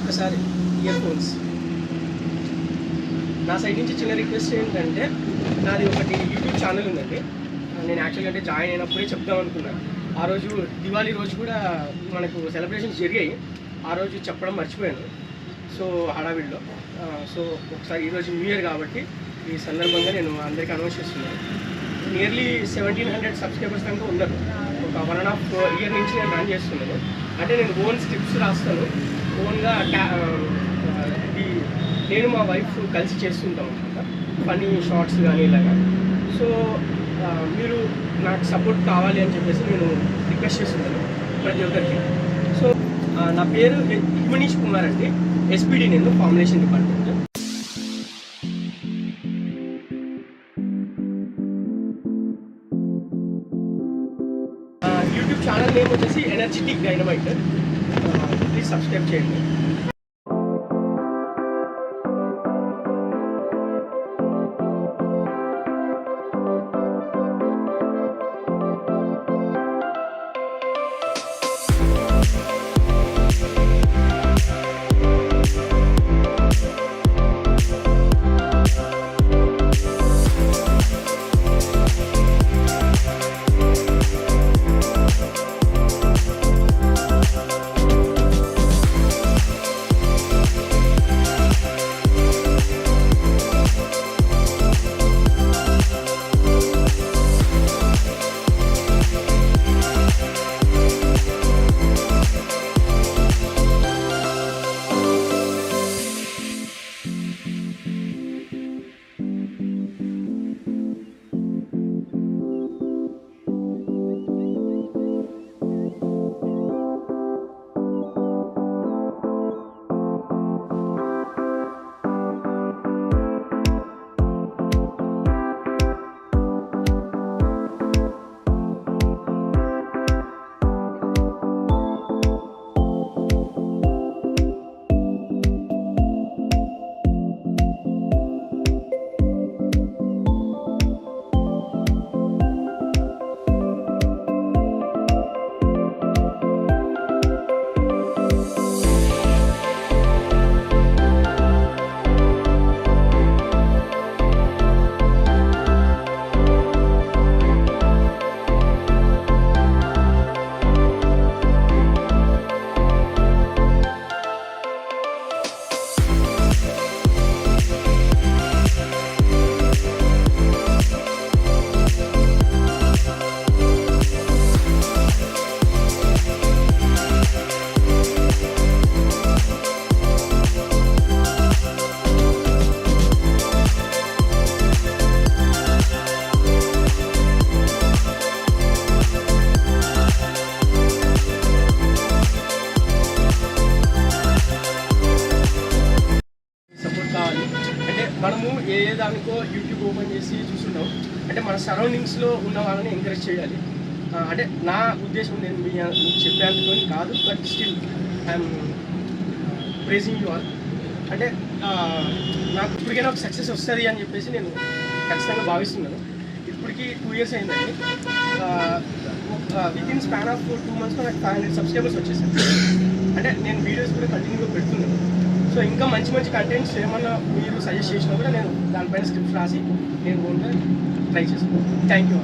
ఒక్కసారి ear phones. నా side నుంచి చిన్న రిక్వెస్ట్ ఏంటంటే, నాది ఒకటి యూట్యూబ్ ఛానల్ ఉందండి. నేను యాక్చువల్గా అంటే జాయిన్ అయినప్పుడే చెప్దాం అనుకున్నాను. ఆ రోజు దివాళీ రోజు కూడా మనకు సెలబ్రేషన్స్ జరిగాయి. ఆ రోజు చెప్పడం మర్చిపోయాను. సో హడావిడిలో. సో ఒకసారి ఈరోజు న్యూ ఇయర్ కాబట్టి ఈ సందర్భంగా నేను అందరికీ అనౌన్స్ చేస్తున్నాను. నియర్లీ 1700 సబ్స్క్రైబర్స్ దాకా ఉన్నారు. ఒక 1.5 ఇయర్ నుంచి నేను రన్ చేస్తున్నాను. అంటే నేను ఓన్ స్క్రిప్ట్స్ రాస్తాను, ఓన్గా నేను మా వైఫ్ కలిసి చేస్తుంటాం అనమాట, ఫన్నీ షార్ట్స్ కానీ ఇలాగా. సో మీరు నాకు సపోర్ట్ కావాలి అని చెప్పేసి నేను రిక్వెస్ట్ చేస్తున్నాను ప్రతి ఒక్కరికి. సో నా పేరు మనీష్ కుమార్ అండి, ఎస్పీడీ, నేను formulation department. YouTube channel name వచ్చేసి ఎనర్జెటిక్ డైనమైట్. ప్లీజ్ సబ్స్క్రైబ్ చేయండి. మనము ఏ దానికో యూట్యూబ్ ఓపెన్ చేసి చూస్తుంటాం. అంటే మన సరౌండింగ్స్లో ఉన్న వాళ్ళని ఎంకరేజ్ చేయాలి. అంటే నా ఉద్దేశం, నేను మీకు చెప్పేందుకు కాదు, but still I'm praising you all. అంటే నాకు ఇప్పటికైనా ఒక సక్సెస్ వస్తుంది అని చెప్పేసి నేను ఖచ్చితంగా భావిస్తున్నాను. ఇప్పటికి 2 years అయిందండి. వితిన్ స్పాన్ ఆఫ్ 2 monthsలో నాకు 500 సబ్స్క్రైబర్స్ వచ్చేసాను. అంటే నేను వీడియోస్ కూడా కంటిన్యూగా పెడుతున్నాను. సో ఇంకా మంచి మంచి కంటెంట్స్ ఏమన్నా మీరు సజెస్ట్ చేసినా కూడా నేను దానిపైన స్క్రిప్ట్స్ రాసి నేను ఓన్గా ట్రై చేస్తాను. Thank you.